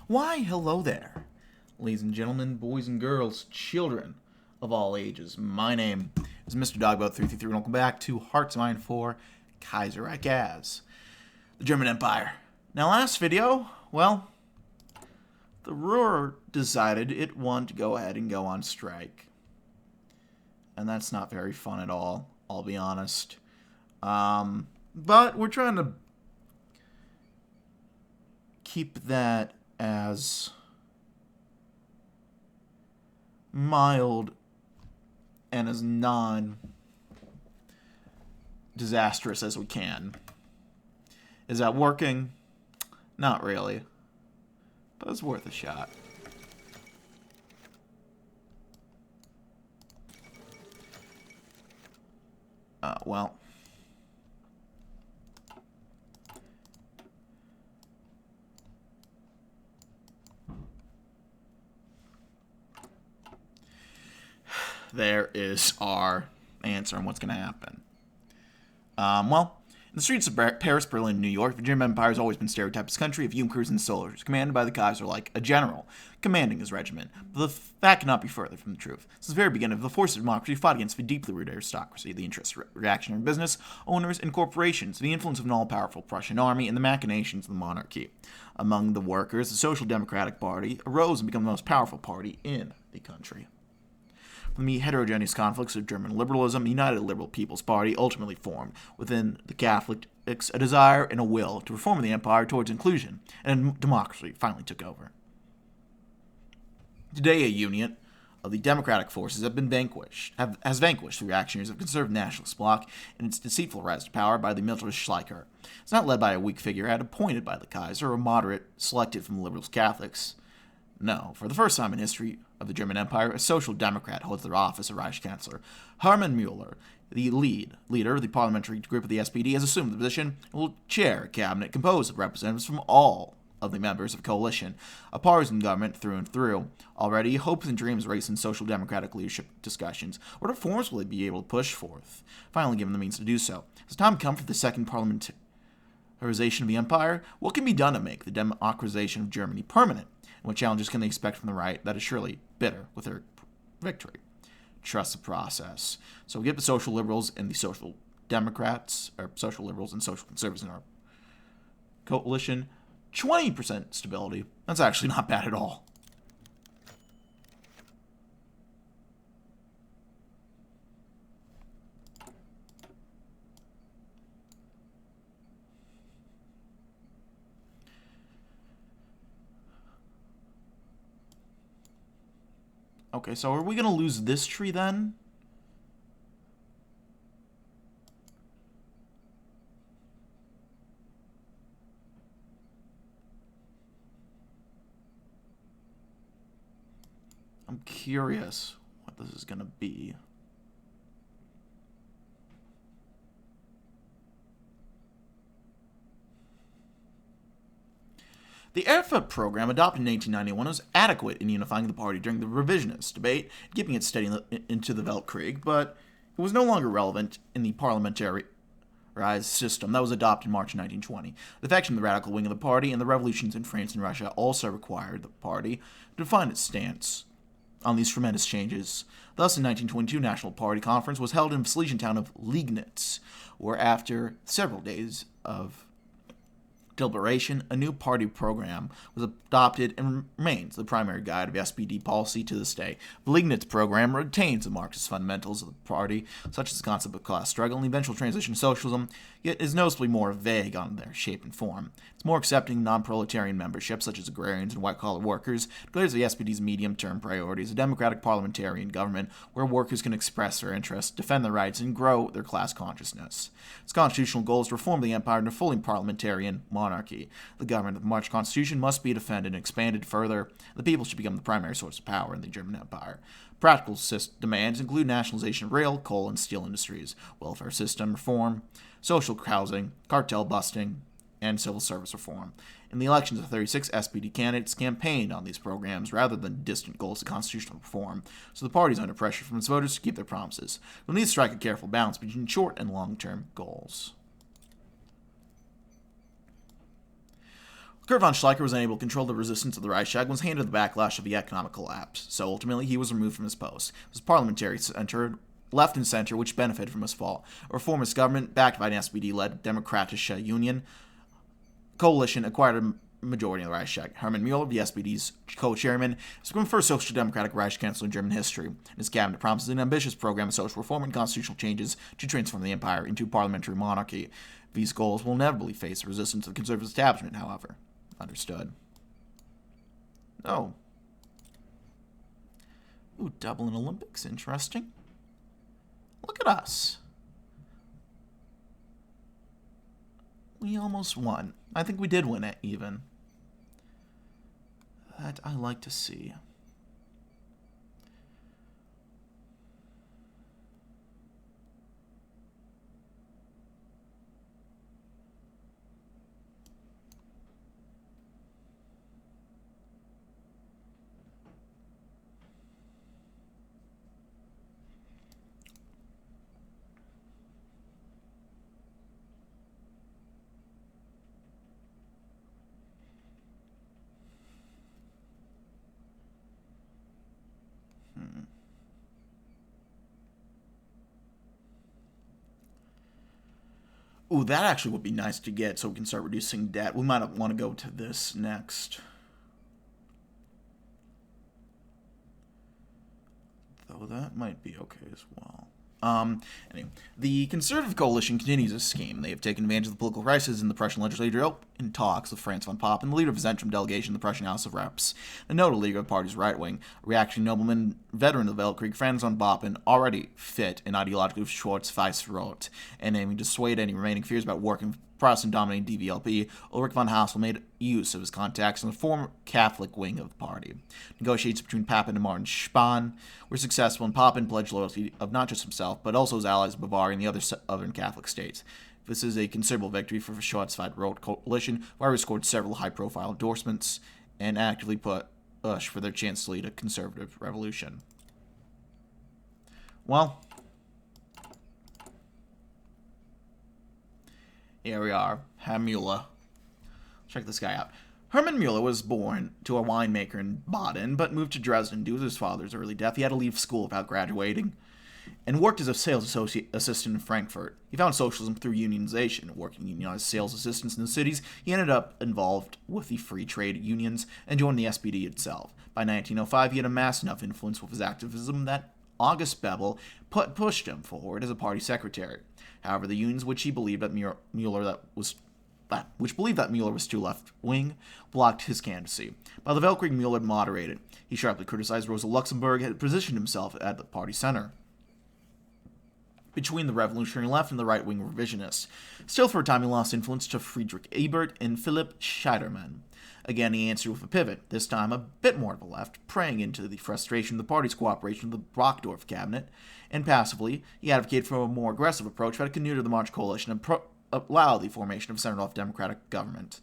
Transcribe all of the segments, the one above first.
Why, hello there, ladies and gentlemen, boys and girls, children of all ages. My name is Mr. Dogboat333, and welcome back to Hearts of Iron 4 Kaiserreich as the German Empire. Now, last video, well, the Ruhr decided it wanted to go ahead and go on strike. And that's not very fun at all, I'll be honest. But we're trying to keep that as mild and as non-disastrous as we can. Is that working? Not really. But it's worth a shot. Well. There is our answer on what's going to happen. Well, in the streets of Paris, Berlin, New York, the German Empire has always been stereotyped as a country of Junkers and soldiers, commanded by the Kaiserreich, a general, commanding his regiment. But the fact cannot be further from the truth. Since the very beginning, the forces of democracy fought against the deeply rooted aristocracy, the interests of reactionary business owners and corporations, the influence of an all-powerful Prussian army, and the machinations of the monarchy. Among the workers, the Social Democratic Party arose and became the most powerful party in the country. From the heterogeneous conflicts of German liberalism, the United Liberal People's Party ultimately formed within the Catholics a desire and a will to reform the empire towards inclusion, and democracy finally took over. Today, a union of the democratic forces has vanquished the reactionaries of the conservative nationalist bloc in its deceitful rise to power by the militarist Schleicher. It's not led by a weak figurehead appointed by the Kaiser or moderate selected from the liberals Catholics. No, for the first time in history of the German Empire, a social democrat holds the office of Reichskanzler. Hermann Müller, the leader of the parliamentary group of the SPD, has assumed the position and will chair a cabinet composed of representatives from all of the members of coalition, a partisan government through and through. Already, hopes and dreams race in social democratic leadership discussions. What reforms will they be able to push forth, finally given the means to do so? Has time come for the second parliamentarization of the empire? What can be done to make the democratization of Germany permanent? What challenges can they expect from the right that is surely bitter with their victory? Trust the process. So we get the social liberals and the social democrats, or social liberals and social conservatives in our coalition. 20% stability. That's actually not bad at all. Okay, so are we going to lose this tree then? I'm curious what this is going to be. The ERFA program, adopted in 1891, was adequate in unifying the party during the revisionist debate, keeping it steady into the Weltkrieg, but it was no longer relevant in the parliamentary system that was adopted in March 1920. The defection of the radical wing of the party and the revolutions in France and Russia also required the party to define its stance on these tremendous changes. Thus, in 1922, National Party Conference was held in the Silesian town of Liegnitz, where after several days of deliberation, a new party program was adopted and remains the primary guide of SPD policy to this day. The Liegnitz program retains the Marxist fundamentals of the party, such as the concept of class struggle and the eventual transition to socialism, yet is noticeably more vague on their shape and form. It's more accepting non-proletarian membership, such as agrarians and white-collar workers, declares the SPD's medium-term priorities, a democratic parliamentarian government where workers can express their interests, defend their rights, and grow their class consciousness. Its constitutional goal is to reform the empire into a fully parliamentarian monarchy. The government of the March Constitution must be defended and expanded further. The people should become the primary source of power in the German Empire. Practical demands include nationalization of rail, coal, and steel industries, welfare system reform, social housing, cartel busting, and civil service reform. In the elections of 36 SPD candidates campaigned on these programs rather than distant goals of constitutional reform, so the party is under pressure from its voters to keep their promises. We'll need to strike a careful balance between short and long-term goals. Kurt von Schleicher was unable to control the resistance of the Reichstag and was handed the backlash of the economic collapse, so ultimately he was removed from his post. It was parliamentary center, left and center, which benefited from his fall. A reformist government, backed by an SPD-led Demokratische Union coalition, acquired a majority in the Reichstag. Hermann Mueller, the SPD's co-chairman, has become the first social democratic Reich chancellor in German history. His cabinet promises an ambitious program of social reform and constitutional changes to transform the empire into parliamentary monarchy. These goals will inevitably face the resistance of the conservative establishment, however. Understood. Oh. Ooh, Dublin Olympics. Interesting. Look at us. We almost won. I think we did win it, even. That I like to see. Ooh, that actually would be nice to get so we can start reducing debt. We might want to go to this next. Though that might be okay as well. Anyway, the Conservative Coalition continues this scheme. They have taken advantage of the political crisis in the Prussian legislature in talks with Franz von Papen, the leader of his interim delegation in the Prussian House of Reps. The notable leader of the party's right wing, a reactionary nobleman, veteran of the Weltkrieg, Franz von Papen, already fit and ideologically Schwarz-Weiß-Rot, and aiming to dissuade any remaining fears about working with Protestant-dominated DVLP, Ulrich von Hassel made use of his contacts in the former Catholic wing of the party. Negotiations between Papen and Martin Spahn were successful, and Papen pledged loyalty of not just himself, but also his allies of Bavaria and the other southern Catholic states. This is a considerable victory for the Schwarz-Weiß-Rot coalition, who already scored several high-profile endorsements and actively push for their chance to lead a conservative revolution. Well, here we are, Herr Mueller. Check this guy out. Hermann Mueller was born to a winemaker in Baden, but moved to Dresden due to his father's early death. He had to leave school without graduating, and worked as a sales assistant in Frankfurt. He found socialism through unionization. Working unionized sales assistants in the cities, he ended up involved with the free trade unions and joined the SPD itself. By 1905, he had amassed enough influence with his activism that August Bebel pushed him forward as a party secretary. However, the unions, which believed that Mueller was too left-wing, blocked his candidacy. By the Weltkrieg, Mueller moderated. He sharply criticized Rosa Luxemburg, had positioned himself at the party center between the revolutionary left and the right-wing revisionists. Still, for a time, he lost influence to Friedrich Ebert and Philipp Scheidemann. Again, he answered with a pivot, this time a bit more to the left, preying into the frustration of the party's cooperation with the Brockdorf cabinet, and passively, he advocated for a more aggressive approach that would continue to the March coalition and allow the formation of a center-left democratic government.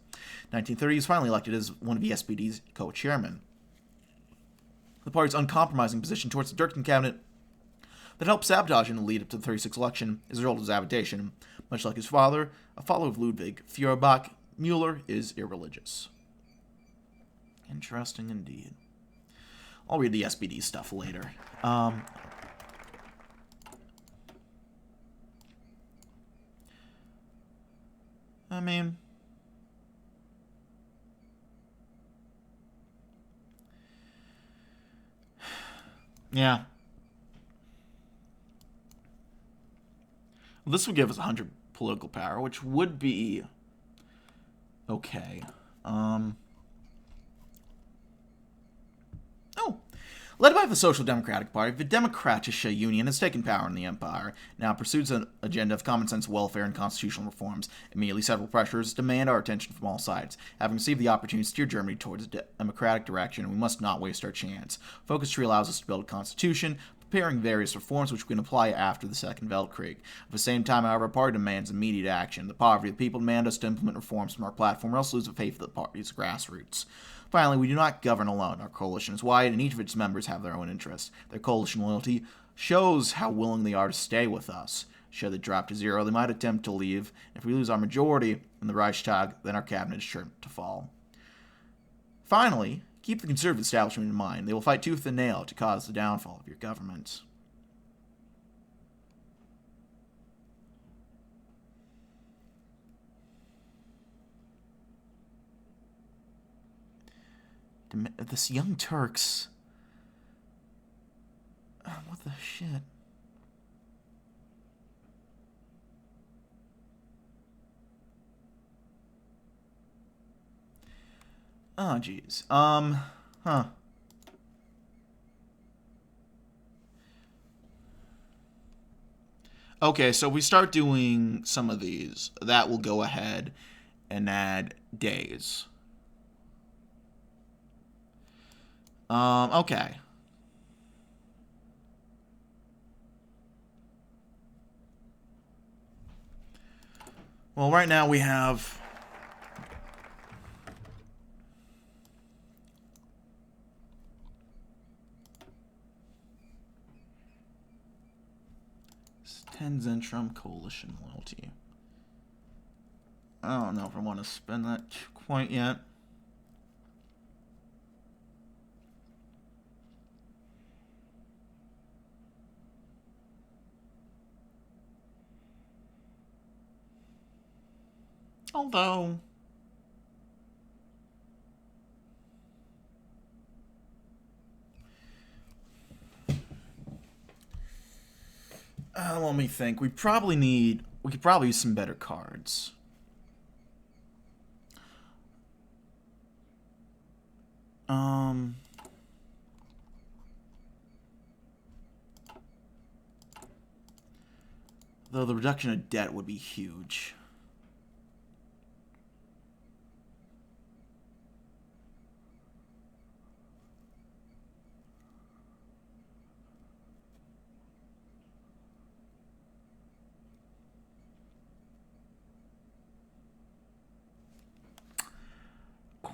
In 1930, he was finally elected as one of the SPD's co-chairmen. The party's uncompromising position towards the Dirksen cabinet that helped sabotage in the lead-up to the 1936 election is a result of his abdication. Much like his father, a follower of Ludwig Feuerbach, Mueller is irreligious. Interesting indeed. I'll read the SPD stuff later. I mean, yeah. This would give us 100 political power, which would be okay. Oh. Led by the Social Democratic Party, the Demokratische Union has taken power in the empire, now pursues an agenda of common-sense welfare and constitutional reforms. Immediately, several pressures demand our attention from all sides. Having received the opportunity to steer Germany towards a democratic direction, we must not waste our chance. Focus Tree allows us to build a constitution, preparing various reforms which we can apply after the Second Weltkrieg. At the same time, however, our party demands immediate action. The poverty of the people demand us to implement reforms from our platform, or else lose the faith of the party's grassroots. Finally, we do not govern alone. Our coalition is wide, and each of its members have their own interests. Their coalition loyalty shows how willing they are to stay with us. Should they drop to zero, they might attempt to leave. If we lose our majority in the Reichstag, then our cabinet is sure to fall. Finally, keep the conservative establishment in mind. They will fight tooth and nail to cause the downfall of your government. This Young Turks. What the shit? Oh, jeez. Huh. Okay, so we start doing some of these. That will go ahead and add days. Okay. Well, right now we have... Zentrum Coalition Loyalty. I don't know if I want to spend that quite yet. Although... let me think. We could probably use some better cards. Though the reduction of debt would be huge.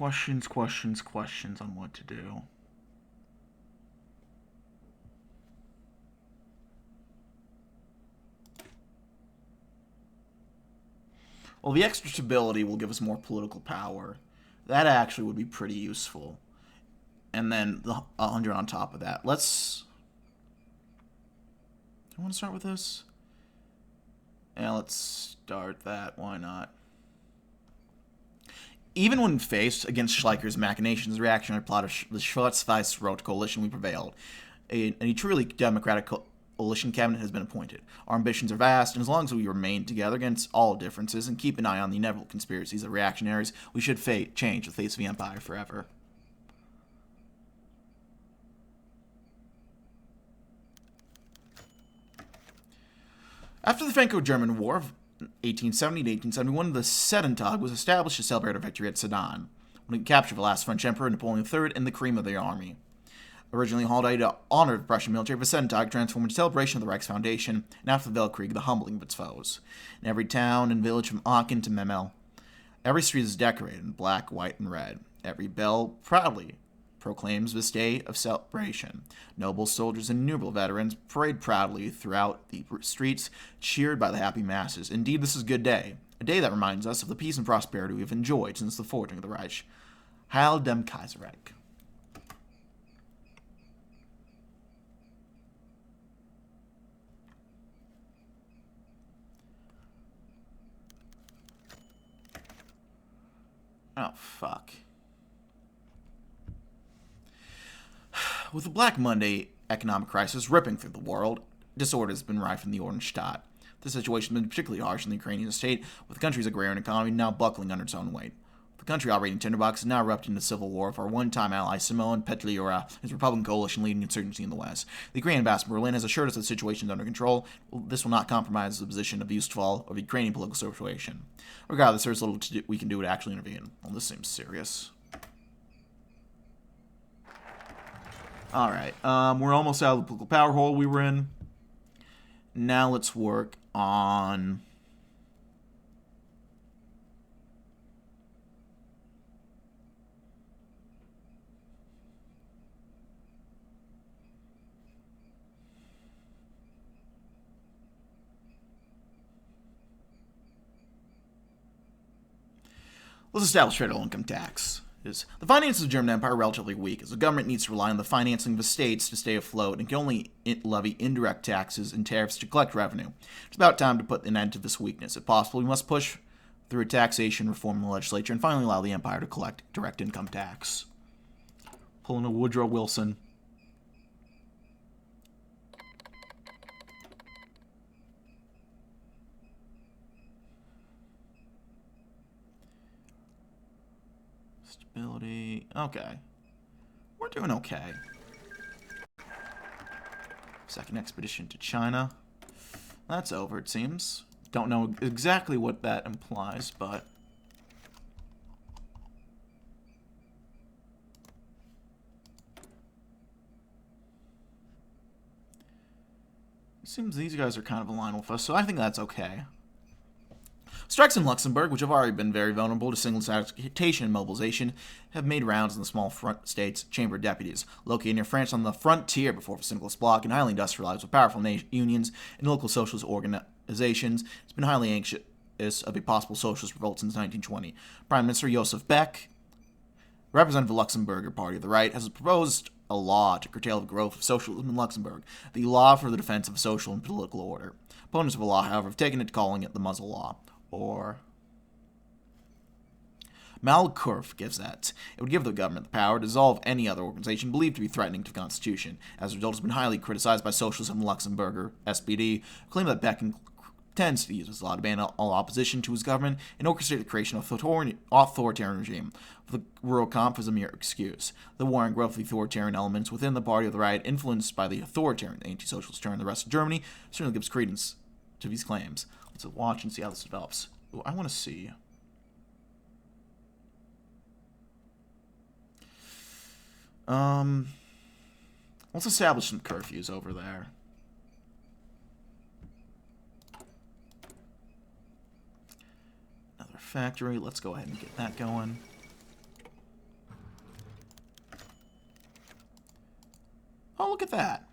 Questions on what to do. Well, the extra stability will give us more political power. That actually would be pretty useful. And then the 100 on top of that. Let's... Do I want to start with this? Yeah, let's start that. Why not? Even when faced against Schleicher's machinations, the reactionary plot of the Schwarz-Weiß-Rot coalition, we prevailed. A truly democratic coalition cabinet has been appointed. Our ambitions are vast, and as long as we remain together against all differences and keep an eye on the inevitable conspiracies of reactionaries, we should change the face of the empire forever. After the Franco-German War of 1870 to 1871, the Sedentag was established to celebrate our victory at Sedan, when it captured the last French Emperor, Napoleon III, and the cream of the army. Originally a holiday to honor the Prussian military, the Sedentag transformed into celebration of the Reich's foundation, and after the Weltkrieg, the humbling of its foes. In every town and village from Aachen to Memel, every street is decorated in black, white, and red. Every bell proudly proclaims this day of celebration. Noble soldiers and innumerable veterans parade proudly throughout the streets, cheered by the happy masses. Indeed, this is a good day, a day that reminds us of the peace and prosperity we have enjoyed since the forging of the Reich. Heil dem Kaiserreich. Oh, fuck. With the Black Monday economic crisis ripping through the world, disorder has been rife in the Oranjestadt. The situation has been particularly harsh in the Ukrainian state, with the country's agrarian economy now buckling under its own weight. The country operating tinderbox is now erupting into civil war for our one-time ally Simon Petliura and his Republican coalition leading insurgency in the West. The Ukrainian ambassador Berlin has assured us that the situation is under control. This will not compromise the position of the Eastfall of the Ukrainian political situation. Regardless, there's little we can do to actually intervene. Well, this seems serious. Alright, we're almost out of the political power hole we were in. Now let's work on... Let's establish federal income tax. The finances of the German Empire are relatively weak, as the government needs to rely on the financing of the states to stay afloat and can only levy indirect taxes and tariffs to collect revenue. It's about time to put an end to this weakness. If possible, we must push through a taxation reform in the legislature and finally allow the empire to collect direct income tax. Pulling a Woodrow Wilson. Stability. Okay. We're doing okay. Second expedition to China. That's over, it seems. Don't know exactly what that implies, but... it seems these guys are kind of aligned with us, so I think that's okay. Strikes in Luxembourg, which have already been very vulnerable to single agitation and mobilization, have made rounds in the small front states Chamber of Deputies, located near France on the frontier before the Syndicalist bloc and highly industrialized with powerful unions and local socialist organizations. It's been highly anxious of a possible socialist revolt since 1920. Prime Minister Joseph Beck, representative of the Luxembourger Party of the Right, has proposed a law to curtail the growth of socialism in Luxembourg, the Law for the Defense of Social and Political Order. Opponents of the law, however, have taken it to calling it the Muzzle Law, or Malkurfgesetz. It would give the government the power to dissolve any other organization believed to be threatening to the Constitution. As a result, it has been highly criticized by socialists in Luxembourger SPD, who claim that Beck intends to use this law to ban all opposition to his government and orchestrate the creation of an authoritarian regime. The rural comp is a mere excuse. The war and growth of the authoritarian elements within the Party of the Right, influenced by the authoritarian anti-socialist turn in the rest of Germany, certainly gives credence to these claims. Let's watch and see how this develops. Ooh, I want to see. Let's establish some curfews over there. Another factory. Let's go ahead and get that going. Oh, look at that.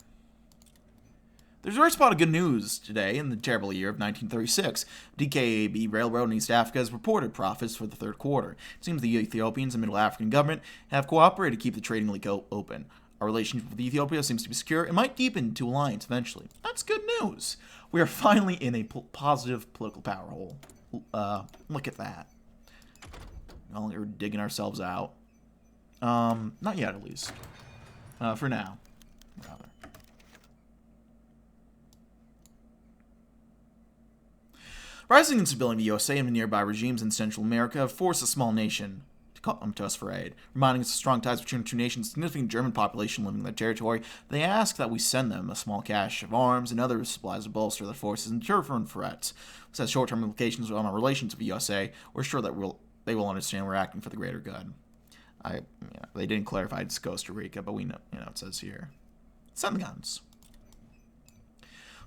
There's a rare spot of good news today in the terrible year of 1936. DKAB Railroad in East Africa has reported profits for the third quarter. It seems the Ethiopians and Middle African government have cooperated to keep the trading link open. Our relationship with Ethiopia seems to be secure and might deepen to alliance eventually. That's good news. We are finally in a positive political power hole. Look at that. No longer digging ourselves out. Not yet, at least. For now, rather. Rising instability in the USA and the nearby regimes in Central America have forced a small nation to come to us for aid. Reminding us of strong ties between the two nations, significant German population living in their territory, they ask that we send them a small cache of arms and other supplies to bolster their forces and deter foreign threats. This has short-term implications on our relations with the USA. We're sure that they will understand we're acting for the greater good. They didn't clarify it's Costa Rica, but we know, it says here. Send the guns.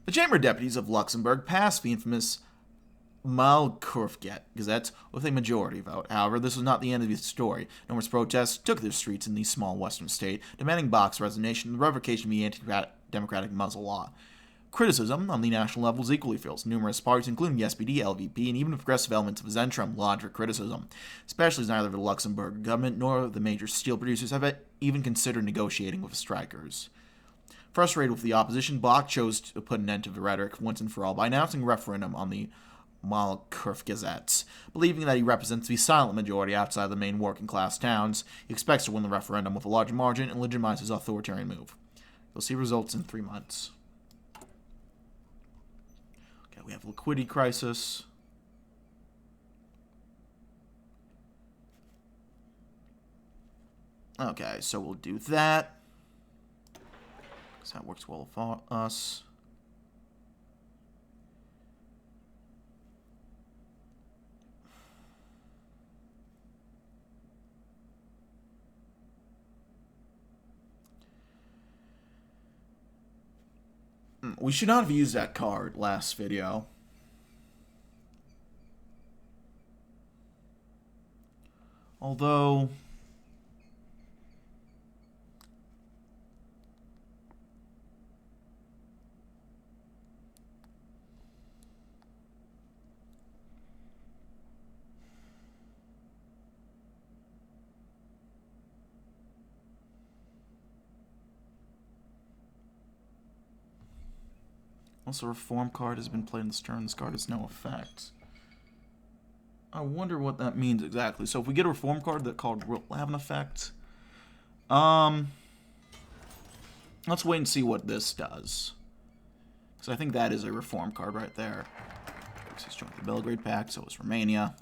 The Chamber of Deputies of Luxembourg passed the infamous Malkurfgesetz with a majority vote. However, this was not the end of the story. Numerous protests took the streets in the small western state, demanding Bach's resignation and the revocation of the anti-democratic Muzzle Law. Criticism on the national level is equally fierce. Numerous parties, including the SPD, LVP, and even the progressive elements of Zentrum, lodged for criticism, especially as neither the Luxembourg government nor the major steel producers have even considered negotiating with the strikers. Frustrated with the opposition, Bach chose to put an end to the rhetoric once and for all by announcing a referendum on the Malkurfgesetz. Believing that he represents the silent majority outside the main working-class towns, he expects to win the referendum with a large margin and legitimize his authoritarian move. You'll see results in 3 months. Okay, we have liquidity crisis. Okay, so we'll do that, because that works well for us. We should not have used that card last video. Although... Also, a reform card has been played in this turn. This card has no effect. I wonder what that means exactly. So if we get a reform card, that card will have an effect. Let's wait and see what this does. Because I think that is a reform card right there. He's joined the Belgrade Pact, so is Romania.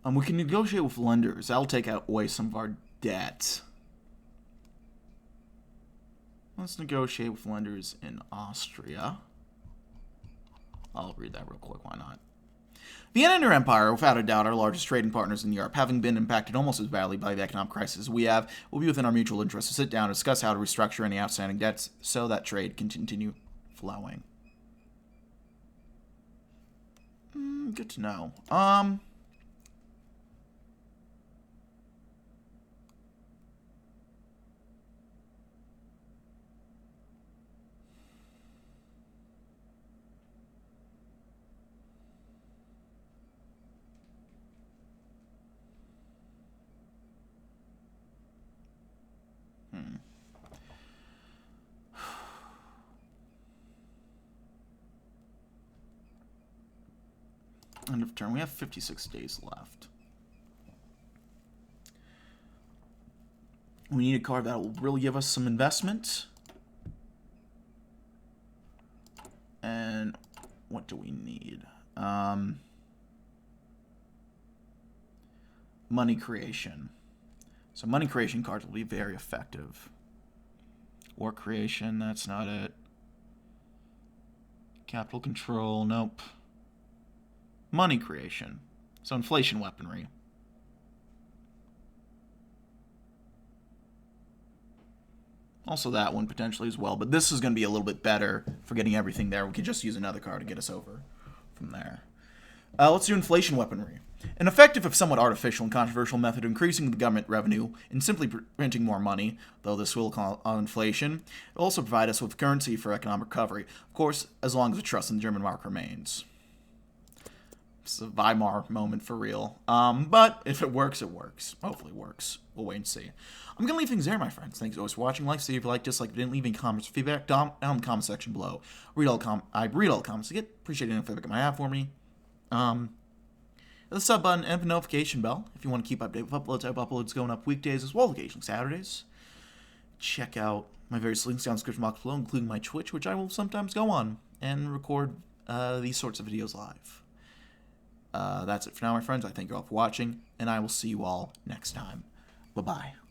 We can negotiate with lenders. That'll take away some of our debt. Let's negotiate with lenders in Austria. I'll read that real quick, why not? Vienna and her empire are without a doubt our largest trading partners in Europe. Having been impacted almost as badly by the economic crisis we have, will be within our mutual interest to sit down and discuss how to restructure any outstanding debts so that trade can continue flowing. Good to know. End of turn. We have 56 days left. We need a card that will really give us some investment. And what do we need? Money creation. So money creation cards will be very effective. War creation, that's not it. Capital control, nope. Money creation. So inflation weaponry. Also that one potentially as well, but this is going to be a little bit better for getting everything there. We could just use another card to get us over from there. Let's do inflation weaponry. An effective, if somewhat artificial and controversial method of increasing the government revenue and simply printing more money, though this will cause inflation, it will also provide us with currency for economic recovery. Of course, as long as the trust in the German mark remains. It's a Weimar moment for real. But if it works, it works. Hopefully it works. We'll wait and see. I'm going to leave things there, my friends. Thanks always for watching. Like, see if you like, dislike, didn't leave any comments or feedback down in the comment section below. I read all the comments. I appreciate any feedback you might have for me. The sub button and the notification bell if you want to keep updated with uploads. I have uploads going up weekdays as well as occasionally Saturdays. Check out my various links down in the description box below, including my Twitch, which I will sometimes go on and record these sorts of videos live. That's it for now, my friends. I thank you all for watching, and I will see you all next time. Bye-bye.